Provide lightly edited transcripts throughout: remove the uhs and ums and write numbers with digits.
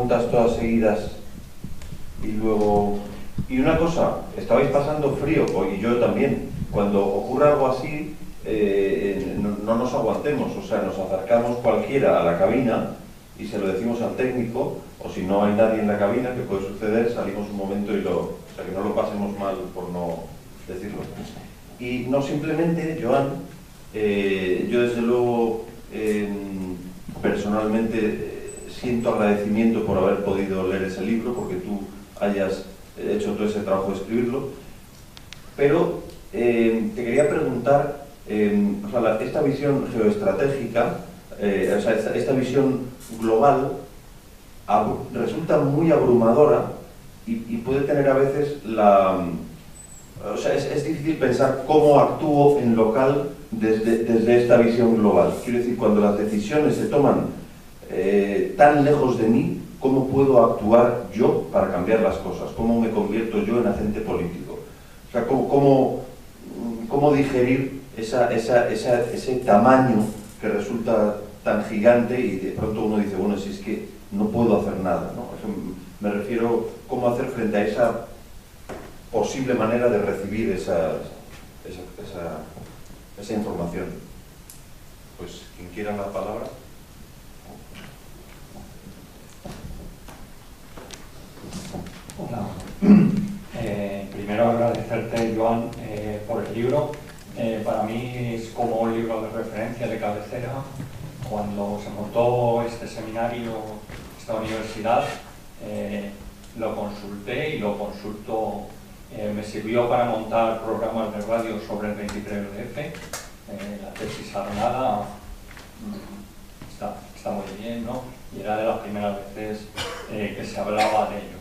preguntas todas seguidas y luego... Y una cosa, estabais pasando frío, y yo también. Cuando ocurre algo así, no nos aguantemos, o sea, nos acercamos cualquiera a la cabina y se lo decimos al técnico, o si no hay nadie en la cabina, que puede suceder, salimos un momento y o sea, que no lo pasemos mal por no decirlo. Y no simplemente, Joan, yo desde luego personalmente siento agradecimiento por haber podido leer ese libro, porque tú hayas hecho todo ese trabajo de escribirlo, pero te quería preguntar, o sea, esta visión geoestratégica, o sea, esta visión global resulta muy abrumadora y puede tener a veces o sea, es difícil pensar cómo actúo en local desde esta visión global. Quiero decir, cuando las decisiones se toman tan lejos de mí, ¿cómo puedo actuar yo para cambiar las cosas? ¿Cómo me convierto yo en agente político? O sea, ¿cómo digerir ese tamaño que resulta tan gigante y de pronto uno dice, bueno, si es que no puedo hacer nada, ¿no? O sea, me refiero cómo hacer frente a esa posible manera de recibir esa información. Pues, quien quiera la palabra. Hola. Primero agradecerte, Joan, por el libro. Para mí es como un libro de referencia, de cabecera. Cuando se montó este seminario, esta universidad, lo consulté y lo consulto. Me sirvió para montar programas de radio sobre el 23DF. La tesis armada está muy bien, ¿no? Y era de las primeras veces que se hablaba de ello.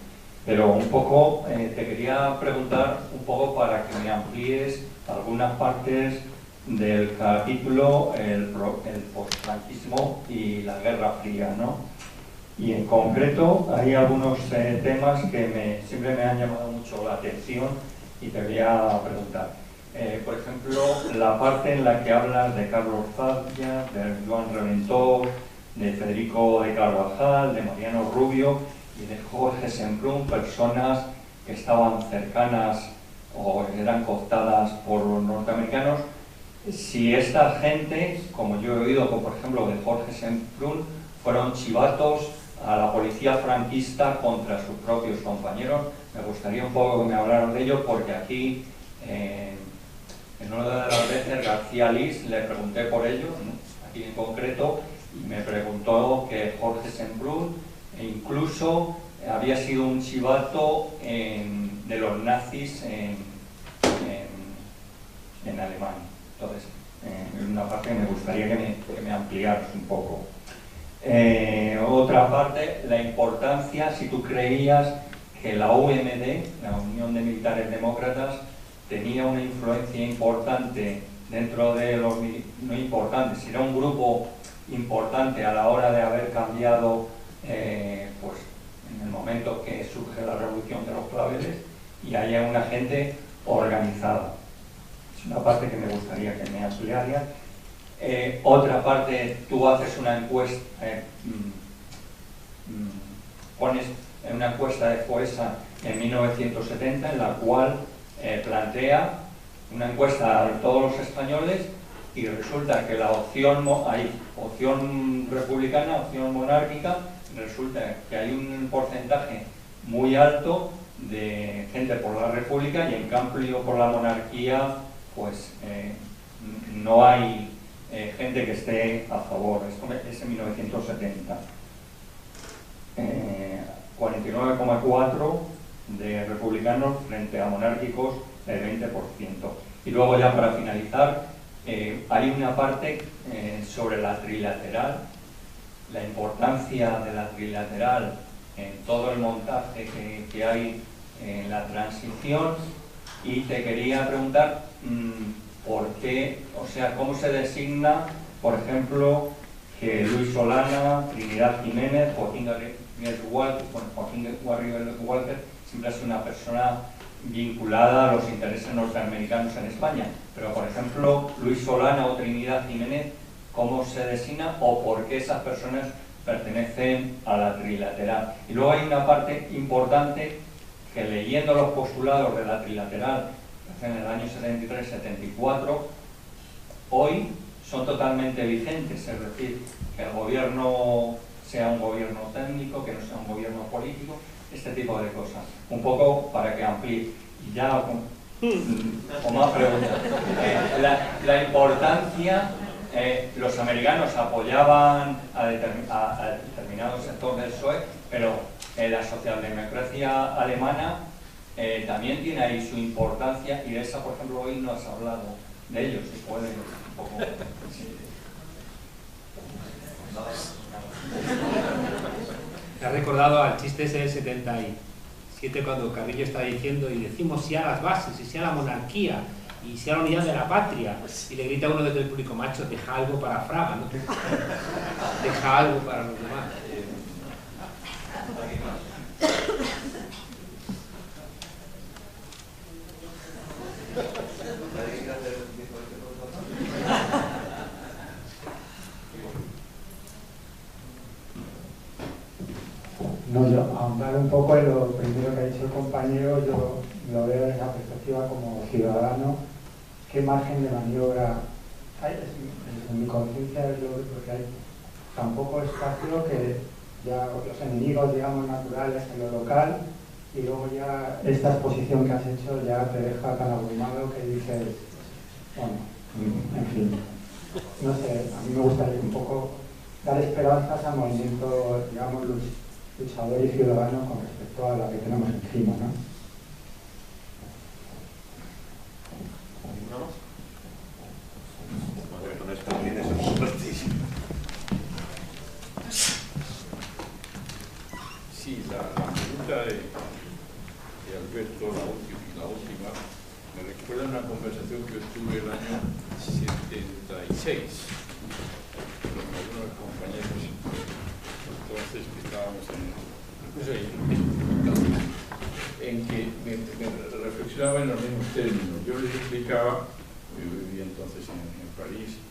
Pero un poco, te quería preguntar un poco para que me amplíes algunas partes del capítulo el postfranquismo y la Guerra Fría, ¿no? Y en concreto hay algunos temas que siempre me han llamado mucho la atención y te voy a preguntar. Por ejemplo, la parte en la que hablas de Carlos Zalla, de Joan Reventós, de Federico de Carvajal, de Mariano Rubio y de Jorge Semprún, personas que estaban cercanas o eran cooptadas por los norteamericanos. Si esta gente, como yo he oído, como por ejemplo de Jorge Semprún, fueron chivatos a la policía franquista contra sus propios compañeros, me gustaría un poco que me hablaran de ello, porque aquí, en una de las veces, García Lis, le pregunté por ello, ¿no? Aquí en concreto, y me preguntó que Jorge Semprún incluso había sido un chivato de los nazis en Alemania. Entonces, en una parte me gustaría que me ampliaras un poco. Otra parte, la importancia, si tú creías que la UMD, la Unión de Militares Demócratas, tenía una influencia importante dentro de los... no importante, si era un grupo importante a la hora de haber cambiado, pues en el momento que surge la revolución de los claveles, y haya una gente organizada. Es una parte que me gustaría que me ampliaras. Otra parte, tú haces una encuesta, pones una encuesta de FOESA en 1970, en la cual plantea una encuesta a todos los españoles, y resulta que la opción, hay opción republicana, opción monárquica, resulta que hay un porcentaje muy alto de gente por la república, y en cambio por la monarquía, pues no hay gente que esté a favor. Esto es en 1970. 49,4% de republicanos frente a monárquicos del 20%. Y luego, ya para finalizar, hay una parte sobre la trilateral, la importancia de la trilateral en todo el montaje que hay en la transición, y te quería preguntar por qué, o sea, cómo se designa, por ejemplo, que Luis Solana, Trinidad Jiménez, Joaquín Walker siempre es una persona vinculada a los intereses norteamericanos en España, pero por ejemplo Luis Solana o Trinidad Jiménez, ¿cómo se designa o por qué esas personas pertenecen a la trilateral. Y luego hay una parte importante que, leyendo los postulados de la trilateral en el año 73-74, hoy son totalmente vigentes, es decir, que el gobierno sea un gobierno técnico, que no sea un gobierno político, este tipo de cosas. Un poco para que amplíe. Y ya con más preguntas. La importancia, los americanos apoyaban a determinado sector del PSOE, pero la socialdemocracia alemana también tiene ahí su importancia, y de esa, por ejemplo, hoy no has hablado de ellos, si puede un poco... Sí. Me ha recordado al chiste ese del 77, cuando Carrillo está diciendo, y decimos sí a las bases, y sí a la monarquía, y sí a la unidad de la patria, y le grita uno desde el público: macho, deja algo para Fraga, ¿no? Deja algo para los demás. No, yo, ahondar un poco en lo primero que ha dicho el compañero, yo lo veo desde la perspectiva como ciudadano, qué margen de maniobra hay, en mi conciencia es lo que hay tan poco espacio que ya los enemigos, digamos, naturales en lo local, y luego ya esta exposición que has hecho ya te deja tan abrumado que dices, bueno, en fin, no sé, a mí me gustaría un poco dar esperanzas al movimiento, digamos, luchador y ciudadano con respecto a la que tenemos encima, ¿no? Bueno, con esto tienes un sortísimo. Sí, la pregunta de Alberto, la última, me recuerda una conversación que tuve el año 76 con algunos compañeros entonces que estábamos en que me reflexionaba en los mismos términos. Yo les explicaba, yo vivía entonces en París,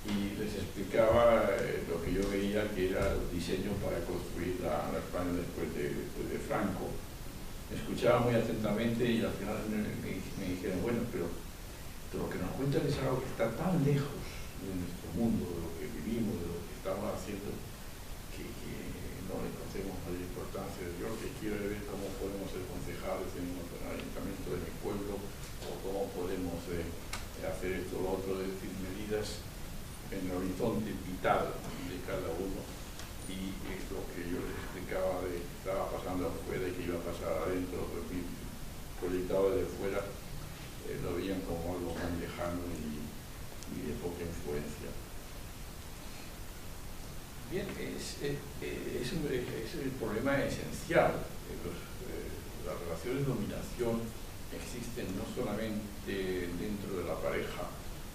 y les explicaba lo que yo veía que era el diseño para construir la España después de Franco. Me escuchaba muy atentamente y al final me dijeron, bueno, pero lo que nos cuentan es algo que está tan lejos de nuestro mundo, de lo que vivimos, de lo que estamos haciendo, que no le concedemos mayor importancia. Yo lo que quiero es ver cómo podemos ser concejales en el ayuntamiento de mi pueblo, o cómo podemos hacer esto o lo otro, es decir, medidas en el horizonte vital de cada uno. Y es lo que yo les explicaba de que estaba pasando afuera y que iba a pasar adentro, proyectado desde fuera, lo veían como algo muy lejano y de poca influencia. Bien, es el problema esencial. Las relaciones de dominación existen no solamente dentro de la pareja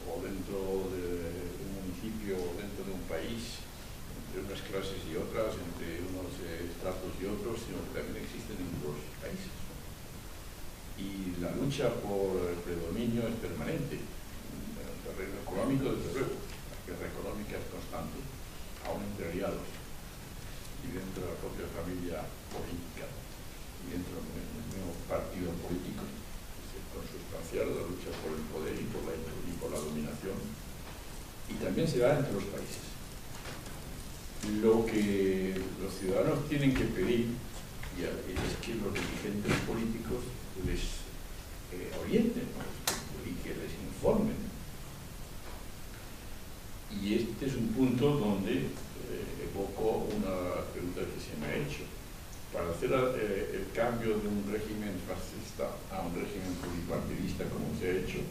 o dentro de un municipio o dentro de un país, entre unas clases y otras, entre unos estratos y otros, sino que también existen en los países. Y la lucha por el predominio es permanente. En el terreno económico, desde luego, la guerra económica es constante, aún entre aliados, y dentro de la propia familia política, y dentro del mismo partido político, es consustancial la lucha por el poder y por la dominación, y también se da entre los países. Lo que los ciudadanos tienen que pedir es que los dirigentes políticos les orienten y que les informen. Y este es un punto donde evoco una pregunta que se me ha hecho. Para hacer el cambio de un régimen fascista a un régimen pluripartidista, como se ha hecho,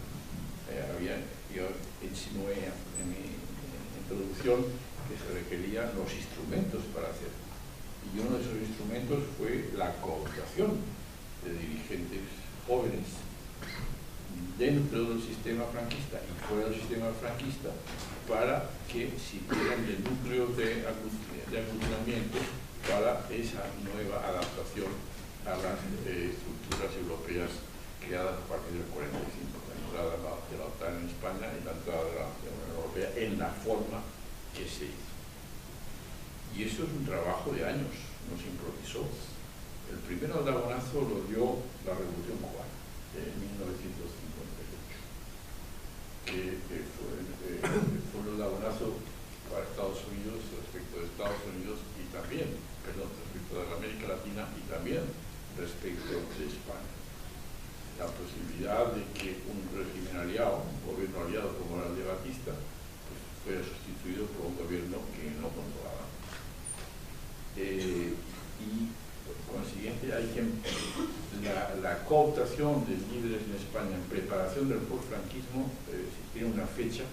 yo insinué en mi introducción que se requerían los instrumentos para hacerlo. Y uno de esos instrumentos fue la cooptación de dirigentes jóvenes dentro del sistema franquista y fuera del sistema franquista, para que sirvieran de núcleo de aglutinamiento para esa nueva adaptación a las estructuras europeas creadas a partir del 45, la entrada de la OTAN en España y la entrada de la Unión Europea en la forma que se hizo. Y eso es un trabajo de años, no se improvisó. El primer aldabonazo lo dio la Revolución Cubana de 1958, que fue un aldabonazo para Estados Unidos respecto de Estados Unidos y también, perdón, respecto de la América Latina y también respecto de España. La posibilidad de que un régimen aliado, un gobierno aliado como era el de Batista, pues fuera sustituido por un gobierno que no controlaba. Y por consiguiente hay que la cooptación de líderes en España en preparación del postfranquismo, si tiene una fecha,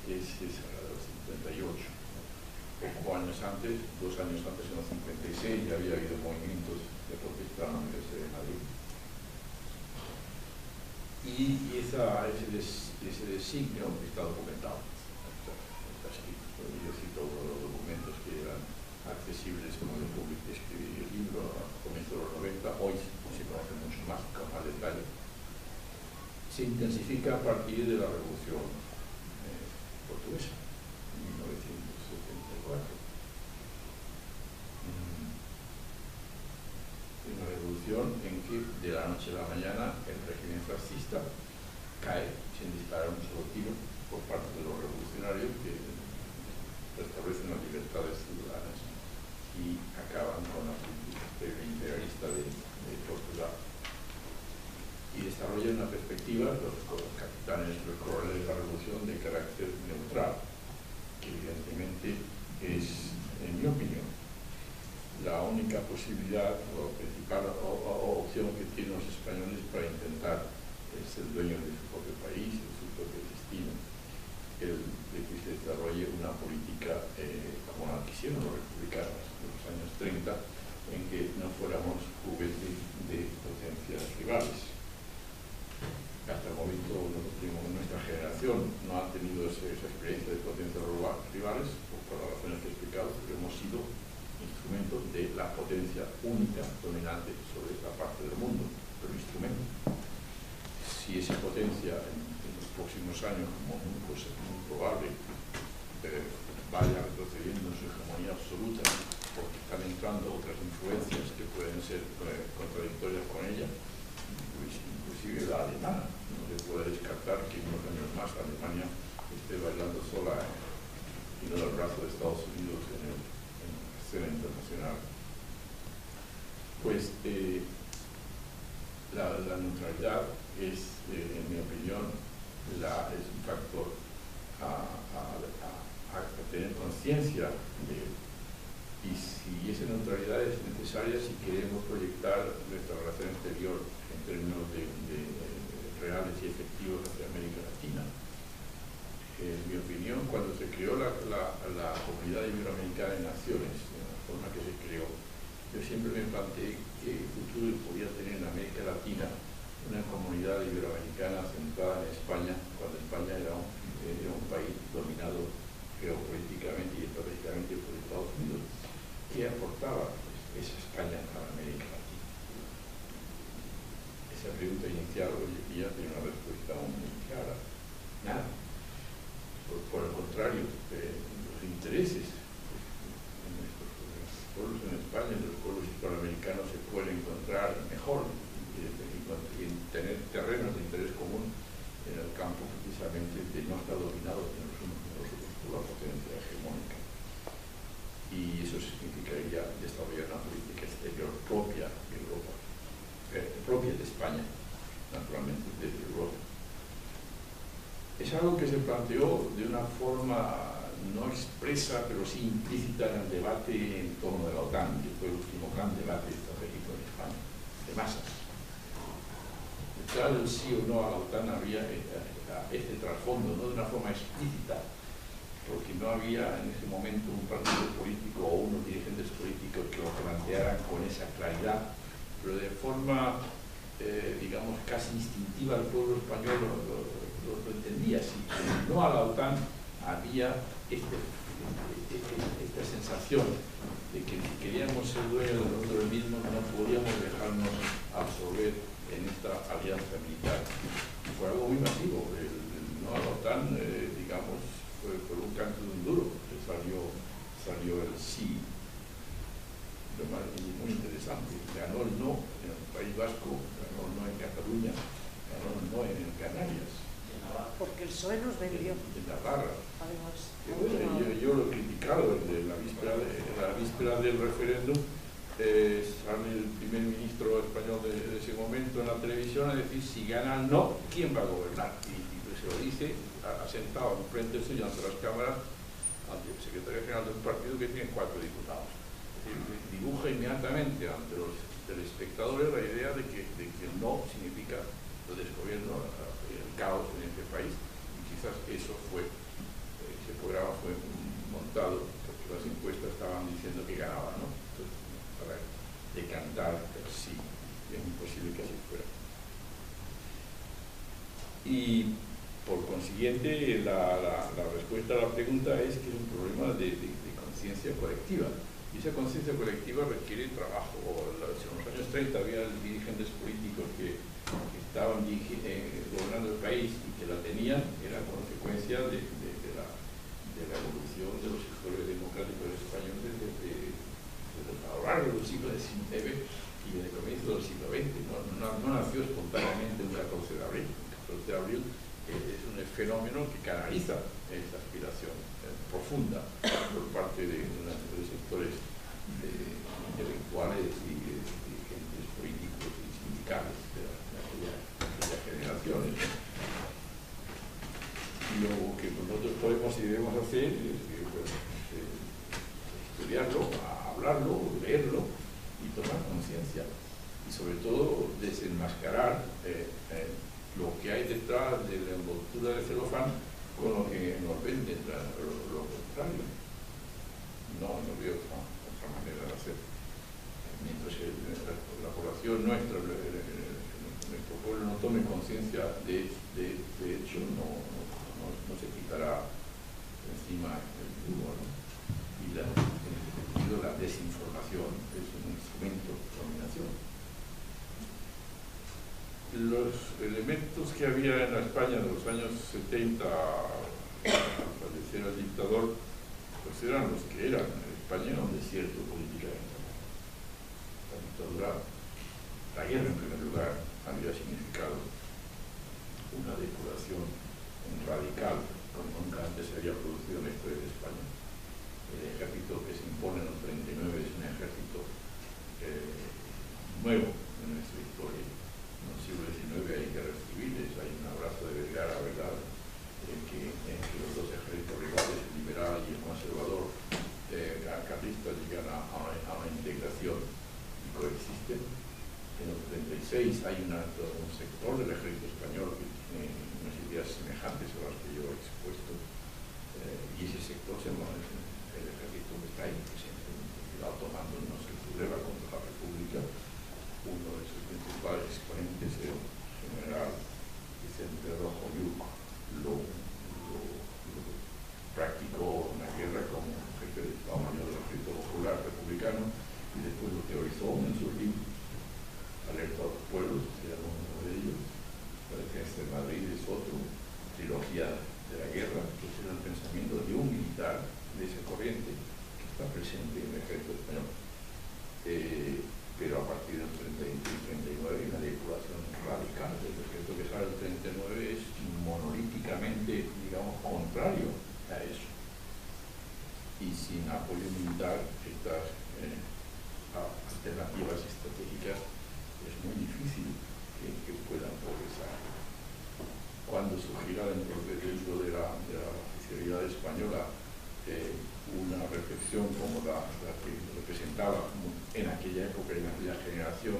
es la del 58. Poco años antes, 2 años antes, en el 56, ya había habido movimientos de protesta en la Universidad de Madrid. Y ese designio está documentado, está escrito. Yo cito uno de los documentos que eran accesibles como yo publiqué, escribí el libro a comienzos de los 90, hoy se conoce mucho más, con más detalle. Se intensifica a partir de la Revolución Portuguesa, en 1974. Una revolución en que de la noche a la mañana el régimen fascista cae sin disparar un solo tiro por parte de los revolucionarios que restablecen las libertades ciudadanas y acaban con la política imperialista de Portugal. Y desarrollan una perspectiva, los capitanes, los coroneles de la revolución, de carácter neutral, que evidentemente es, en mi opinión, la única posibilidad o principal opción que tienen los españoles para intentar ser dueños de su propio país, de su propio destino, el de que se desarrolle una política como la que hicieron los republicanos en los años 30, en que no fuéramos juguetes de potencias rivales. Hasta el momento nuestra generación no ha tenido esa experiencia de potencias rivales, por las razones que he explicado, pero hemos sido instrumento de la potencia única dominante sobre esta parte del mundo, pero instrumento. Si esa potencia en los próximos años, como pues, es muy probable, vaya retrocediendo en su hegemonía absoluta, porque están entrando otras influencias que pueden ser contradictorias con ella, pues inclusive la alemana. No se puede descartar que en unos años más Alemania esté bailando sola y no del brazo de Estados Unidos en la escena internacional. Pues la neutralidad es, en mi opinión, es un factor a tener conciencia de. Y si esa neutralidad es necesaria si queremos proyectar nuestra relación exterior en términos de reales y efectivos hacia América Latina. En mi opinión, cuando se creó la Comunidad Iberoamericana de Naciones, de la forma que se creó, yo siempre me planteé qué futuro podía tener en América Latina una comunidad iberoamericana centrada en España, cuando España era un país dominado geopolíticamente y estratégicamente por Estados Unidos. ¿Qué aportaba esa España a América Latina? Esa pregunta inicial hoy en día tiene una respuesta muy clara. Nada. Por el contrario, los intereses en nuestros pueblos en España, en los pueblos hispanoamericanos, se pueden encontrar mejor y tener terrenos de interés común en el campo precisamente de no estar dominados en los unos por los otros por la potencia hegemónica. Y eso significaría desarrollar una política exterior propia de Europa, propia de España, naturalmente desde Europa. Es algo que se planteó de una forma no expresa, pero sí implícita en el debate en torno de la OTAN, que fue el último gran debate estratégico en España, de masas. Detrás del sí o no a la OTAN había este trasfondo, no de una forma explícita, porque no había en ese momento un partido político o unos dirigentes políticos que lo plantearan con esa claridad, pero de forma, digamos, casi instintiva el pueblo español lo entendía así. No a la OTAN había esta sensación de que si queríamos ser dueños de nosotros mismos no podíamos dejarnos absorber en esta alianza militar. Fue algo muy masivo. No a la OTAN, digamos, fue un canto de un duro, que salió el sí ganó el no en el País Vasco, ganó el no en Cataluña, ganó el no en Canarias. Porque el PSOE nos vendió. En Navarra. Además, Yo lo he criticado en la víspera del referéndum. Sale el primer ministro español de ese momento en la televisión a decir: si gana el no, ¿quién va a gobernar? Y se lo dice asentado enfrente suyo ante las cámaras ante el secretario general del partido, que tiene 4 diputados. Es decir, dibuja inmediatamente ante los telespectadores la idea de que el no significa el desgobierno, el caos en este país. Y quizás ese programa fue montado porque las encuestas estaban diciendo que ganaba, ¿no? Entonces, para decantar sí, es imposible que así fuera. Y por consiguiente la respuesta a la pregunta es que es un problema de conciencia colectiva, y esa conciencia colectiva requiere trabajo. En los años 30 había dirigentes políticos que estaban gobernando el país y que la tenían, era consecuencia de la evolución de los sectores democráticos españoles desde a lo largo del siglo XIX y en el comienzo del siglo XX. No nació espontáneamente un 14 de abril. El 14 de abril es un fenómeno que canaliza esta aspiración profunda por parte de sectores intelectuales y dirigentes políticos y sindicales de aquellas generaciones. Y lo que nosotros podemos y debemos hacer es estudiarlo, hablarlo, leerlo y tomar conciencia, y sobre todo desenmascarar lo que hay detrás de la envoltura de celofán con lo que nos venden, lo contrario. No veo otra manera de hacer. Mientras la población nuestra, nuestro pueblo no tome conciencia de hecho, no se quitará encima el yugo, ¿no? Y la desinformación es un instrumento de dominación. Los elementos que había en la España de los años 70 al fallecer el dictador, pues eran los que eran. En España era un desierto políticamente. La dictadura, la guerra en primer lugar, había significado una depuración radical como nunca antes se había producido en la historia de España. El ejército que se impone en el 39 es un ejército nuevo en nuestra historia. En el siglo XIX hay guerras civiles, hay un abrazo de Vergara, ¿verdad?, en que los dos ejércitos rivales, el liberal y el conservador carlista, llegan a una integración y coexisten. En el 36 hay un sector del ejército español que tiene unas ideas semejantes a las que yo he expuesto, y ese sector se llama el ejército que está ahí presente, que va tomando, no se subleva contra la República. Uno de sus principales exponentes, el general Vicente Rojo Lluc, lo practicó una guerra como jefe de Estado Mayor del Ejército Popular Republicano, y después lo teorizó en sus libros. Alerta a los pueblos, que era uno de ellos. La defensa de Madrid es otro. Trilogía de la guerra, que es el pensamiento de un militar de esa corriente que está presente en el ejército español. Pero a partir del 30 y 39 hay una depuración radical. El ejército que sale del 39 es monolíticamente, digamos, contrario a eso. Y sin apoyo militar, estas alternativas estratégicas es muy difícil que puedan progresar. Cuando surgirá dentro de la oficialidad española una reflexión como la que representaba en aquella época, en aquella generación,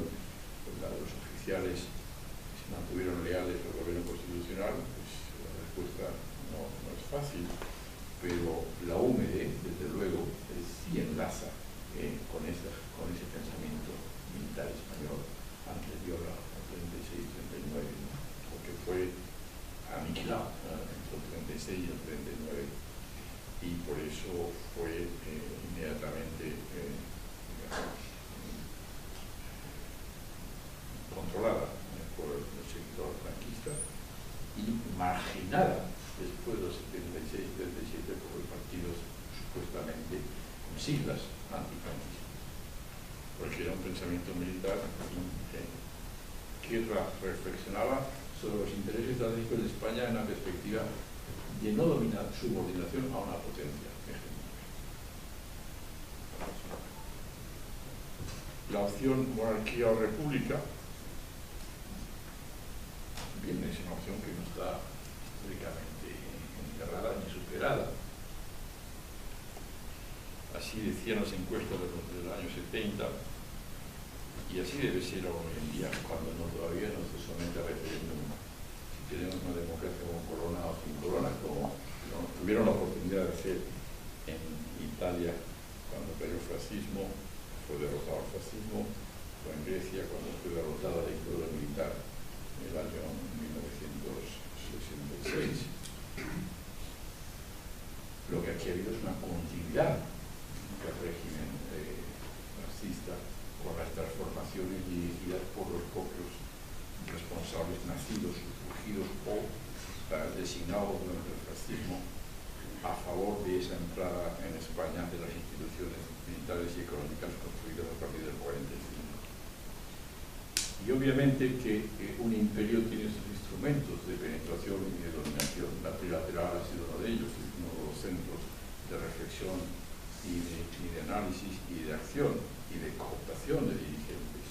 la de los oficiales que se mantuvieron leales al gobierno constitucional, pues la respuesta no es fácil, pero la UMD, desde luego, sí enlaza con ese pensamiento militar español anterior al 36-39, ¿no? Porque fue aniquilado entre el 36 y el 39, y por eso fue inmediatamente controlada por el sector franquista y marginada después de los 76 y 37 por los partidos supuestamente con siglas antifranquistas. Por que era un pensamiento militar que reflexionaba sobre los intereses estratégicos de España en la perspectiva de no dominar subordinación a una potencia hegemónica. La opción monarquía o república, bien, es una opción que no está históricamente enterrada ni superada. Así decían las encuestas del año 70, y así debe ser hoy en día, cuando todavía no se somete a referéndum si tenemos una democracia con corona o sin corona, como tuvieron la oportunidad de hacer en Italia cuando cayó el fascismo, fue derrotado el fascismo, o en Grecia cuando fue derrotada la dictadura militar en el año 1966. Lo que aquí ha habido es una continuidad del régimen fascista con las transformaciones dirigidas por los propios responsables nacidos, surgidos o designados durante el fascismo a favor de esa entrada en España de las instituciones militares y económicas construidas a partir del 45. Y obviamente que un imperio tiene sus instrumentos de penetración y de dominación. La trilateral ha sido uno de ellos, es uno de los centros de reflexión y de análisis y de acción y de cooptación de dirigentes.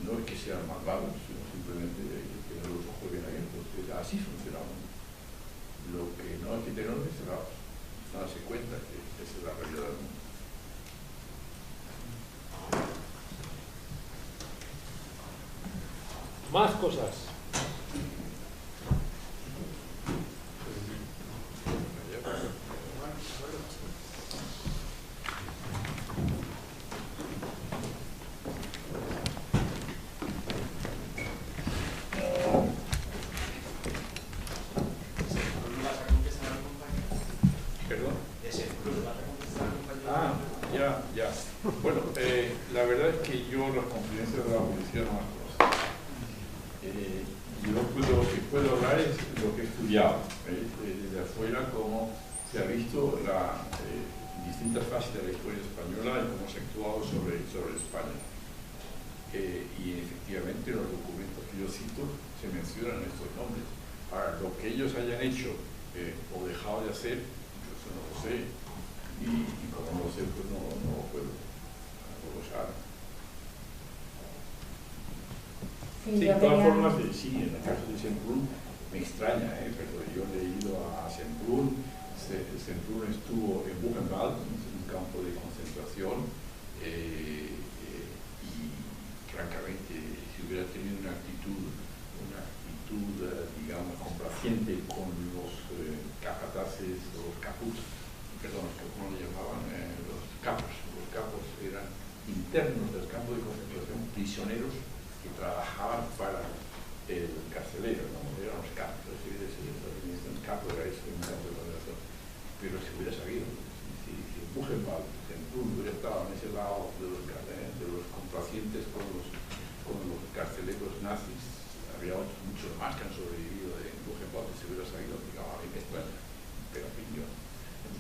No es que sean malvados, sino simplemente hay que tener los ojos bien abiertos. Así funcionamos. Lo que no hay que tener es cerrados, darse cuenta que esa es la realidad del mundo. Más cosas. Bueno, la verdad es que yo las confidencias de la policía no las conozco. Yo lo que puedo hablar es lo que he estudiado desde afuera, cómo se ha visto distintas fases de la historia española y cómo se ha actuado sobre España. Y efectivamente en los documentos que yo cito se mencionan estos nombres. Ahora, lo que ellos hayan hecho o dejado de hacer, yo eso no lo sé. Y como no lo sé, pues no lo puedo glosar. Sí, de todas formas, sí, en el caso de Semprún me extraña, pero yo he leído a Semprún. Semprún estuvo en Buchenwald, un campo de concentración, y francamente, si hubiera tenido una actitud digamos, complaciente con los capataces, los caputs, perdón, ¿cómo le llamaban? Los capos eran internos del campo de concentración, prisioneros que trabajaban para el carcelero, ¿no? Eran los capos, un capo era eso, un campo de concentración. Pero se hubiera sabido, si Buchenwald, Semprún hubiera estado en ese lado de los complacientes con los carceleros nazis, habría muchos más que han sobrevivido en Buchenwald, si se hubiera sabido, digamos, a mí me extraña, pero opinión.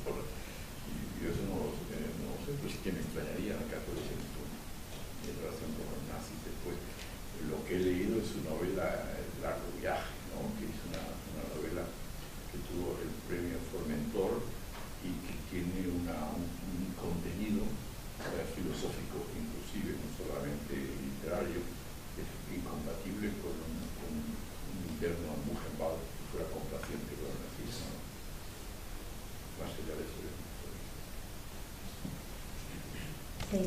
Y eso no lo sé, pues sí que me extrañaría en el caso de Semprún, en relación con los nazis. Después, lo que he leído es su novela El largo viaje, ¿no? Que es una novela que tuvo el premio Formentor y que tiene un contenido filosófico, inclusive, no solamente literario, es incompatible con un interno en Buchenwald que fuera complaciente con el nazismo, ¿no? Más allá de eso. Sí,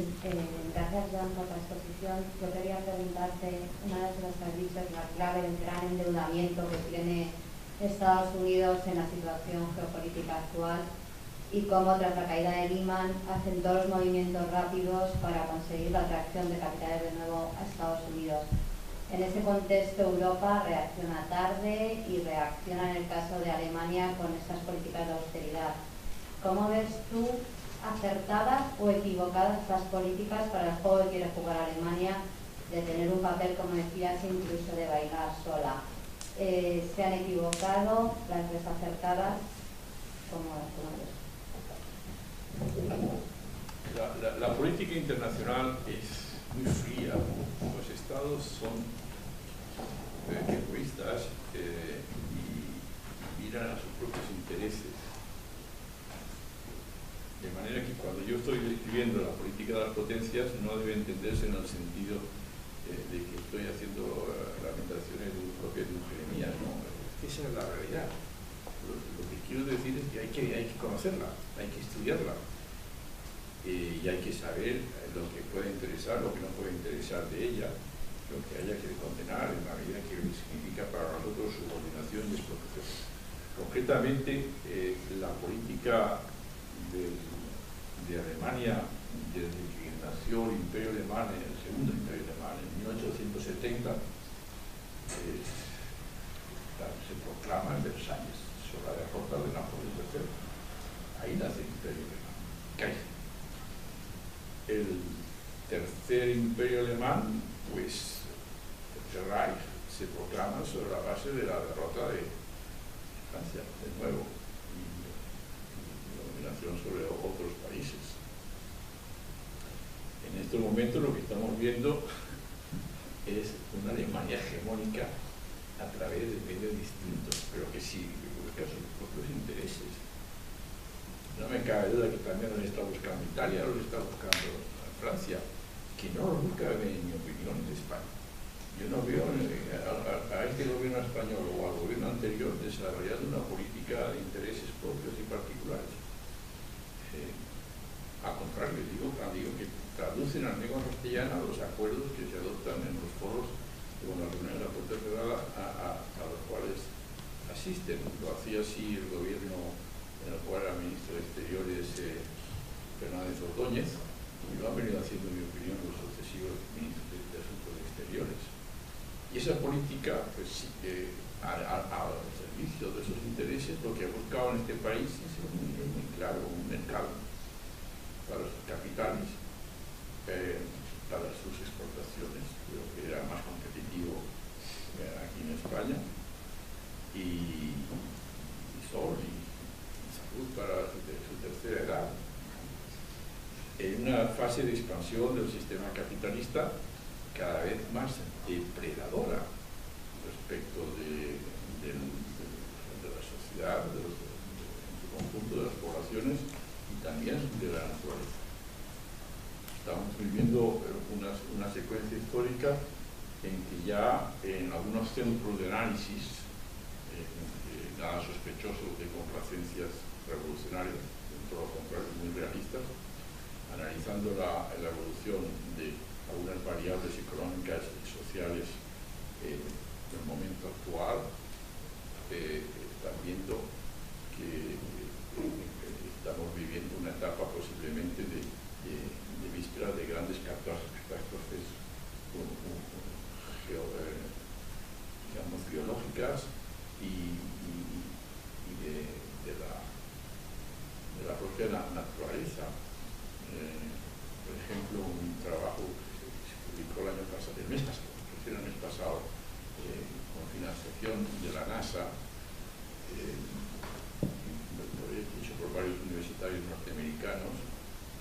gracias Joan por la exposición. Yo quería preguntarte, una de las que has dicho es la clave del gran endeudamiento que tiene Estados Unidos en la situación geopolítica actual y cómo tras la caída de Lehman hacen todos los movimientos rápidos para conseguir la atracción de capitales de nuevo a Estados Unidos. En ese contexto Europa reacciona tarde y reacciona en el caso de Alemania con estas políticas de austeridad. ¿Cómo ves tú acertadas o equivocadas estas políticas para el juego que quiere jugar Alemania de tener un papel, como decías, incluso de bailar sola? ¿Se han equivocado? ¿Las ves acertadas? ¿Cómo ves? La política internacional es muy fría. Los estados son egoístas y miran a sus propios intereses. De manera que cuando yo estoy describiendo la política de las potencias no debe entenderse en el sentido de que estoy haciendo lamentaciones propias de un Jeremías, no, es que esa es la realidad. Lo que quiero decir es que hay que conocerla, hay que estudiarla y hay que saber lo que puede interesar, lo que no puede interesar de ella, lo que haya que condenar en la medida que significa para nosotros subordinación y explotación. Concretamente, la política de Alemania desde que nació el Imperio Alemán, el segundo Imperio Alemán, en 1870, se proclama en Versalles sobre la derrota de Napoleón III. Ahí nace el Imperio Alemán. Cae. El tercer Imperio Alemán, pues, el Tercer Reich, se proclama sobre la base de la derrota de Francia, de nuevo, y dominación sobre otros países. En estos momentos lo que estamos viendo es una Alemania hegemónica a través de medios distintos, pero que sí busca sus propios intereses. No me cabe duda que también lo está buscando Italia, lo está buscando Francia, que no lo busca, en mi opinión, en España. Yo no veo a este gobierno español o al gobierno anterior desarrollando una política de intereses propios y particulares. Al contrario, digo que traducen al lengua castellana los acuerdos que se adoptan en los foros con la reunión de la puerta cerrada a los cuales asisten. Lo hacía así el gobierno en el cual era ministro de Exteriores Fernández Ordóñez, y lo han venido haciendo, en mi opinión, los sucesivos ministros de Asuntos Exteriores. Y esa política, pues, al servicio de esos intereses, lo que ha buscado en este país es muy claro, un mercado para sus capitales, para sus exportaciones, creo que era más competitivo aquí en España, y sol y salud para su tercera edad. En una fase de expansión del sistema capitalista cada vez más depredadora respecto de la sociedad, en su conjunto de las poblaciones y también de la naturaleza. Estamos viviendo una secuencia histórica en que ya en algunos centros de análisis, nada sospechosos de complacencias revolucionarias, todo lo contrario, muy realistas, analizando la evolución de algunas variables económicas y sociales del momento actual, están viendo que estamos viviendo una etapa posiblemente de víspera de grandes catástrofes digamos, biológicas y de la propia naturaleza. Por ejemplo, un trabajo que se publicó el mes pasado, con financiación de la NASA, hecho por varios universitarios norteamericanos,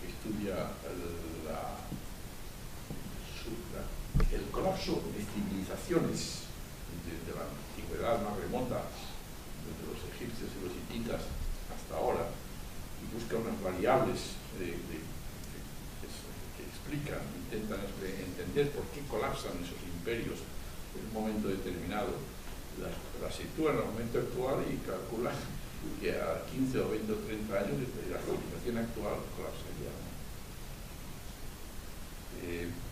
que estudia el colapso de civilizaciones desde la antigüedad más remota, desde los egipcios y los hititas hasta ahora, y busca unas variables que explican, intentan entender por qué colapsan esos imperios en un momento determinado, las sitúan en el momento actual y calculan que a 15 o 20 o 30 años la civilización actual colapsaría.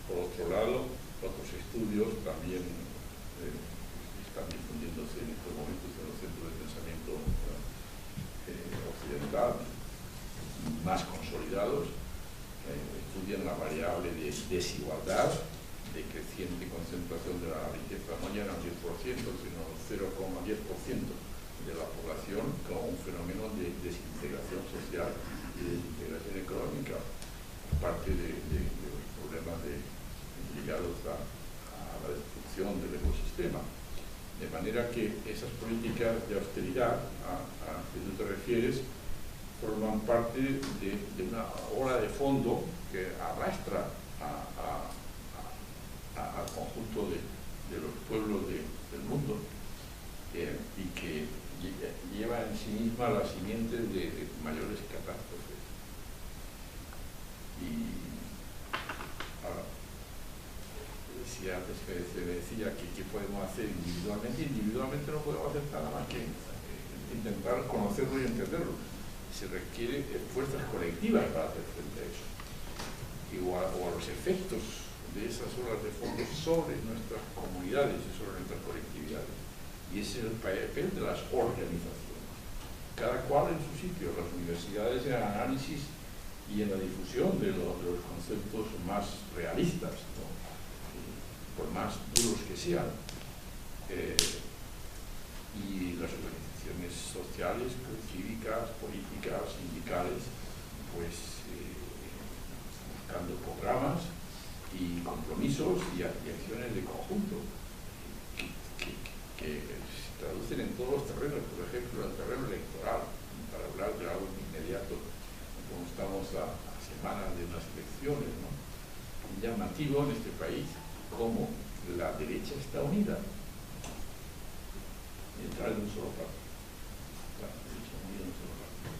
Por otro lado, otros estudios también están difundiéndose en estos momentos en los centros de pensamiento occidental más consolidados, estudian la variable de desigualdad, de creciente concentración de la riqueza, no ya en el 10%, sino el 0,10% de la población, como un fenómeno de desintegración social y desintegración económica, aparte de los problemas ligados a la destrucción del ecosistema. De manera que esas políticas de austeridad a que tú te refieres forman parte de una ola de fondo que arrastra al conjunto de los pueblos del mundo y que lleva en sí misma las simientes de mayores catástrofes. Y ahora, si antes se decía que qué podemos hacer individualmente no podemos hacer nada más que intentar conocerlo y entenderlo. Se requiere fuerzas colectivas para hacer frente a eso, o a los efectos de esas olas de fondo sobre nuestras comunidades y sobre nuestras colectividades. Y ese es el papel de las organizaciones, cada cual en su sitio, las universidades en el análisis y en la difusión de los conceptos más realistas, ¿no? Por más duros que sean, y las organizaciones sociales, cívicas, políticas, sindicales, pues buscando programas y compromisos y acciones de conjunto que se traducen en todos los terrenos, por ejemplo, el terreno electoral, para hablar de algo inmediato, como estamos a semanas de unas elecciones, ¿no? Llamativo en este país como la derecha está unida detrás de un solo partido. La derecha unida en un solo partido.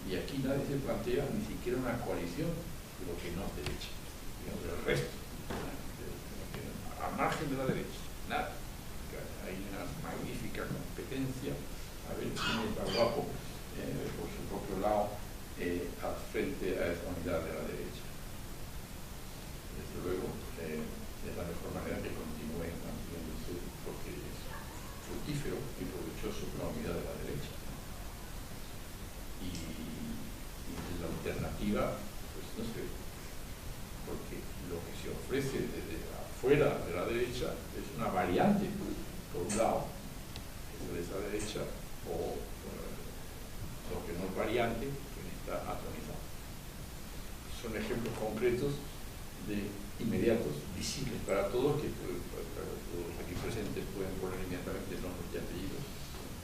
Y aquí nadie se plantea ni siquiera una coalición de lo que no es derecha, digamos, del resto, al margen de la derecha, nada. Hay una magnífica competencia, a ver quién es más guapo por su propio lado al frente a esa unidad de la derecha. Desde luego, es la mejor manera que continúen manteniéndose porque es fructífero y provechoso la unidad de la derecha. Y la alternativa, pues no sé, porque lo que se ofrece desde afuera de la derecha es una variante, por un lado, de esa derecha, o lo que no es variante, que está atomizado. Son ejemplos concretos inmediatos, visibles para todos, que para todos los aquí presentes pueden poner inmediatamente nombres y apellidos,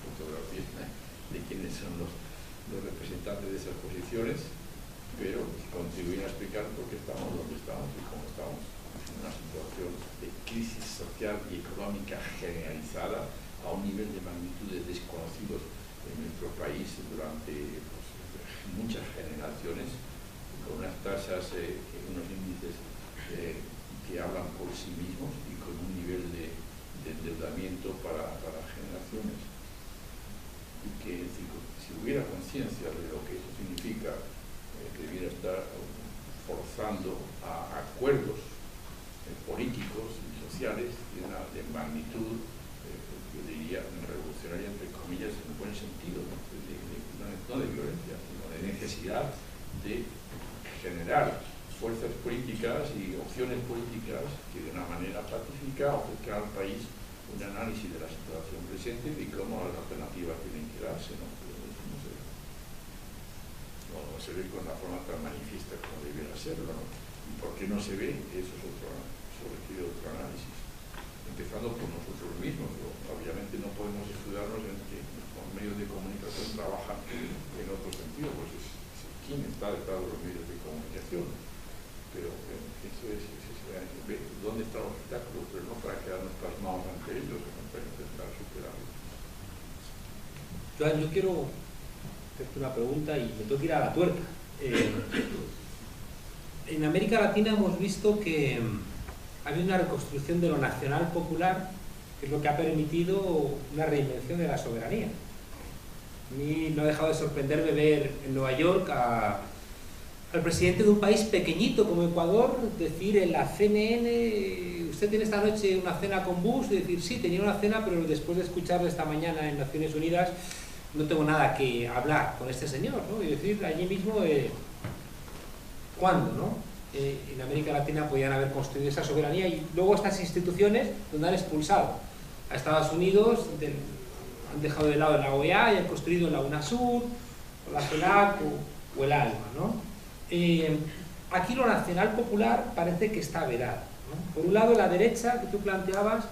fotografías de quiénes son los representantes de esas posiciones, pero contribuyen a explicar por qué estamos donde estamos y cómo estamos en una situación de crisis social y económica generalizada a un nivel de magnitudes desconocidos en nuestro país durante muchas generaciones, con unas tasas, unos índices que hablan por sí mismos y con un nivel de endeudamiento para generaciones. Y que si hubiera conciencia de lo que eso significa, debiera estar forzando a acuerdos políticos y sociales de magnitud, yo diría revolucionaria, entre comillas, en un buen sentido, no de violencia, sino de necesidad de generar fuerzas políticas y opciones políticas que de una manera pacífica ofrezcan al país un análisis de la situación presente y cómo las alternativas tienen que darse, ¿no? Pero eso no se ve con la forma tan manifiesta como debiera serlo, ¿no? ¿Y por qué no se ve? Eso requiere otro análisis, empezando por nosotros mismos. Obviamente no podemos escudarnos en que los medios de comunicación trabajan en otro sentido, pues es quién está detrás de los medios de comunicación, pero eso es ver dónde está el obstáculo, pero no para quedarnos pasmados ante ellos, sino para intentar superarlos. Joan, yo quiero hacerte una pregunta y me tengo que ir a la tuerca. En América Latina hemos visto que ha habido una reconstrucción de lo nacional popular, que es lo que ha permitido una reinvención de la soberanía. A mí no ha dejado de sorprenderme ver en Nueva York al presidente de un país pequeñito como Ecuador decir en la CNN: usted tiene esta noche una cena con Bush, y decir sí, tenía una cena, pero después de escucharle esta mañana en Naciones Unidas no tengo nada que hablar con este señor, ¿no? Y decir allí mismo ¿cuándo, no? En América Latina podían haber construido esa soberanía y luego estas instituciones donde han expulsado a Estados Unidos, han dejado de lado la OEA y han construido la UNASUR, o la CELAC o el ALMA, ¿no? Aquí lo nacional popular parece que está vedado, ¿no? Por un lado, la derecha, que tú planteabas,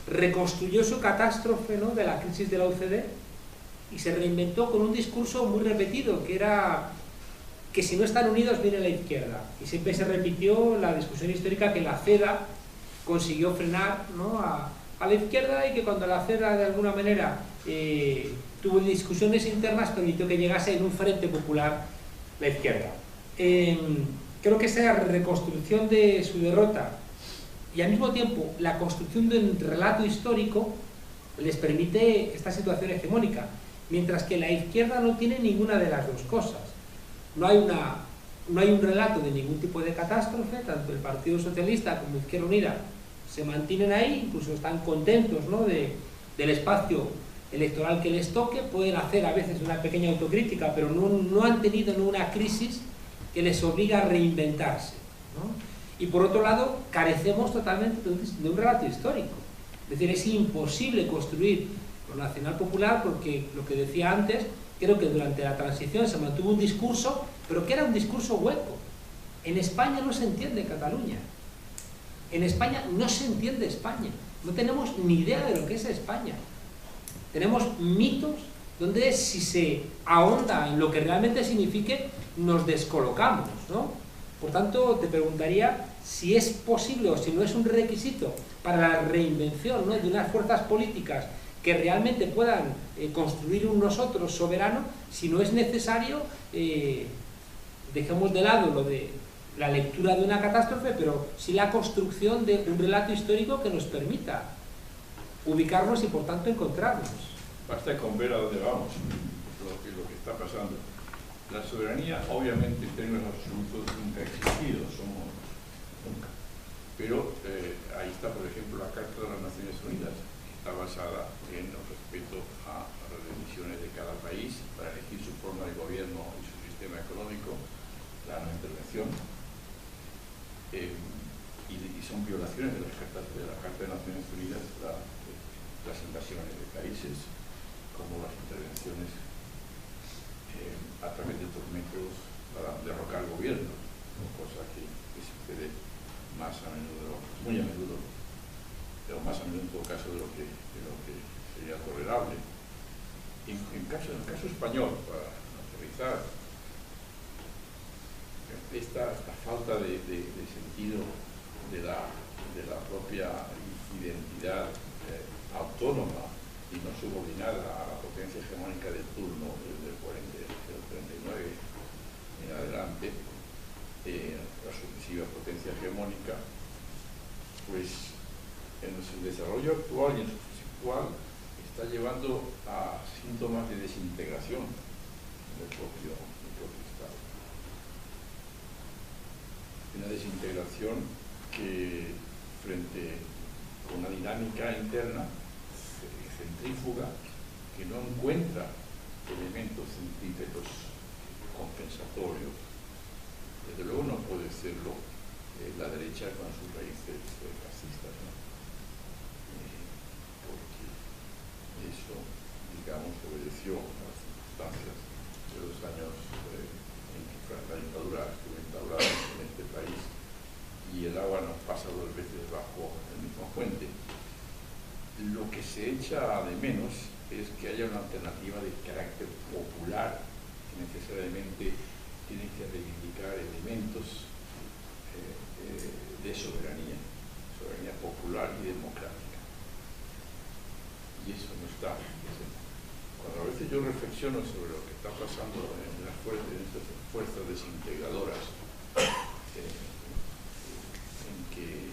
reconstruyó su catástrofe, ¿no?, de la crisis de la OCDE y se reinventó con un discurso muy repetido, que era que si no están unidos viene la izquierda. Y siempre se repitió la discusión histórica que la CEDA consiguió frenar, ¿no?, a la izquierda, y que cuando la CEDA de alguna manera tuvo discusiones internas, permitió que llegase en un frente popular la izquierda. Creo que esa reconstrucción de su derrota y al mismo tiempo la construcción de un relato histórico les permite esta situación hegemónica, mientras que la izquierda no tiene ninguna de las dos cosas. No hay un relato de ningún tipo de catástrofe, tanto el Partido Socialista como Izquierda Unida se mantienen ahí, incluso están contentos, ¿no?, del espacio electoral que les toque, pueden hacer a veces una pequeña autocrítica, pero no han tenido una crisis que les obliga a reinventarse, ¿no? Y por otro lado, carecemos totalmente de un relato histórico. Es decir, es imposible construir lo nacional popular porque, lo que decía antes, creo que durante la transición se mantuvo un discurso, pero que era un discurso hueco. En España no se entiende Cataluña. En España no se entiende España. No tenemos ni idea de lo que es España. Tenemos mitos donde, si se ahonda en lo que realmente signifique, nos descolocamos, ¿no? Por tanto, te preguntaría si es posible o si no es un requisito para la reinvención, ¿no?, de unas fuerzas políticas que realmente puedan construir un nosotros soberano, si no es necesario, dejemos de lado lo de la lectura de una catástrofe, pero sí la construcción de un relato histórico que nos permita ubicarnos y por tanto encontrarnos. Basta con ver a dónde vamos, lo que está pasando. La soberanía, obviamente, en términos absolutos, nunca ha existido, nunca. Pero ahí está, por ejemplo, la Carta de las Naciones Unidas, que está basada en el respeto a las decisiones de cada país para elegir su forma de gobierno y su sistema económico, la no intervención, y son violaciones de la Carta de Naciones Unidas las invasiones de países, como las intervenciones a través de otros métodos para derrocar el gobierno, cosa que sucede más a menudo, muy a menudo, pero más a menudo en todo caso de lo que sería tolerable. En el caso español, para aterrizar, esta falta de sentido de la propia identidad autónoma y no subordinada a la potencia hegemónica del turno desde el 39 en adelante, la sucesiva potencia hegemónica, pues en su desarrollo actual y en su fase actual está llevando a síntomas de desintegración del propio Estado. Una desintegración que, frente a una dinámica interna centrífuga, que no encuentra elementos centrípetos compensatorios, desde luego no puede serlo la derecha con sus raíces fascistas, ¿no? Porque eso, digamos, obedeció a las circunstancias de los años en que la dictadura estuvo instaurada en este país y el agua nos pasa 2 veces bajo el mismo puente. Lo que se echa de menos es que haya una alternativa de carácter popular que necesariamente tiene que reivindicar elementos de soberanía popular y democrática. Y eso no está. Cuando a veces yo reflexiono sobre lo que está pasando en estas fuerzas desintegradoras, en que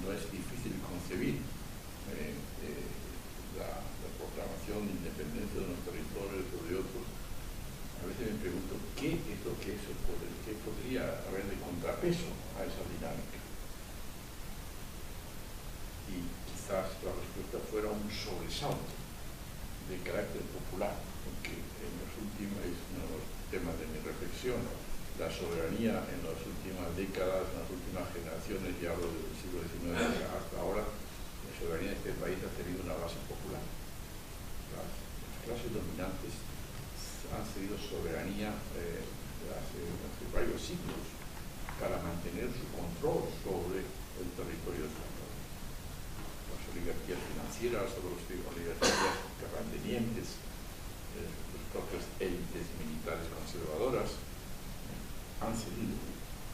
no es difícil concebir la proclamación de independencia de unos territorios o de otros, a veces me pregunto qué es lo que eso qué podría haber de contrapeso a esa dinámica. Y quizás la respuesta fuera un sobresalto de carácter popular, porque en los últimos, es uno de los temas de mi reflexión, la soberanía en las últimas décadas, en las últimas generaciones, ya hablo del siglo XIX hasta ahora, la soberanía de este país ha tenido una base popular. Las clases dominantes han cedido soberanía hace varios siglos para mantener su control sobre el territorio español. Las oligarquías financieras o las oligarquías terratenientes, élites militares conservadoras han cedido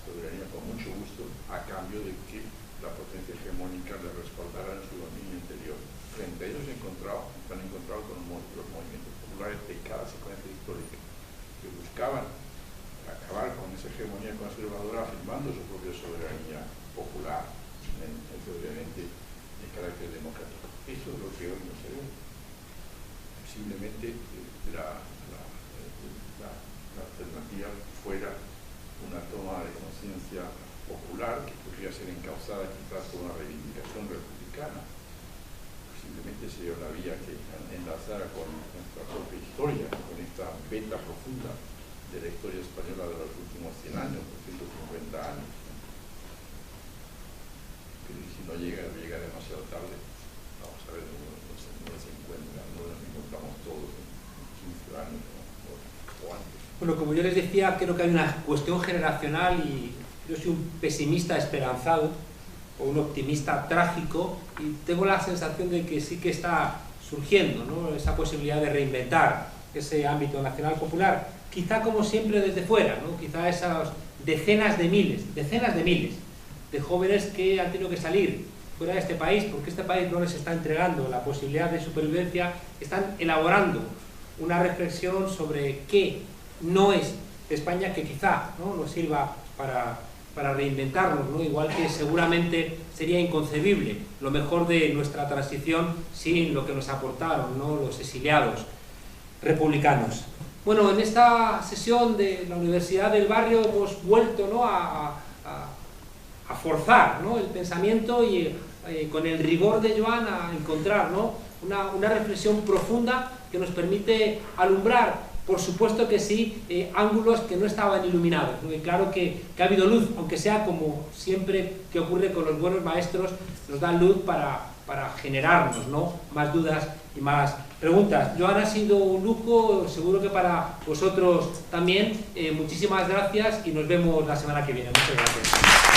soberanía con mucho gusto a cambio de que la potencia hegemónica le respaldara en su dominio interior. Frente a ellos se han encontrado con los movimientos populares de cada secuencia histórica que buscaban acabar con esa hegemonía conservadora afirmando su propia soberanía popular, obviamente de carácter democrático. Eso es lo que hoy no se ve. Posiblemente la alternativa fuera una toma de conciencia popular que podría ser encauzada quizás por una reivindicación republicana. Posiblemente sería una vía que enlazara con nuestra propia historia, con esta veta profunda de la historia española de los últimos 100 años, 150 años. Pero si no llega demasiado tarde, vamos a ver dónde se encuentra, no nos encontramos todos en 15 años o antes. Bueno, como yo les decía, creo que hay una cuestión generacional y yo soy un pesimista esperanzado o un optimista trágico y tengo la sensación de que sí que está surgiendo, ¿no?, esa posibilidad de reinventar ese ámbito nacional popular, quizá como siempre desde fuera, ¿no?, quizá esas decenas de miles de jóvenes que han tenido que salir fuera de este país porque este país no les está entregando la posibilidad de supervivencia, están elaborando una reflexión sobre qué no es España, que quizá, ¿no?, nos sirva para reinventarnos, ¿no?, igual que seguramente sería inconcebible lo mejor de nuestra transición sin lo que nos aportaron, ¿no?, los exiliados republicanos. Bueno, en esta sesión de la Universidad del Barrio hemos vuelto, ¿no?, a forzar, ¿no?, el pensamiento y con el rigor de Joan a encontrar, ¿no?, una reflexión profunda que nos permite alumbrar, por supuesto que sí, ángulos que no estaban iluminados, ¿no? Y claro que ha habido luz, aunque sea como siempre que ocurre con los buenos maestros, nos dan luz para generarnos, ¿no?, más dudas y más preguntas. Joan, ha sido un lujo, seguro que para vosotros también. Muchísimas gracias y nos vemos la semana que viene. Muchas gracias.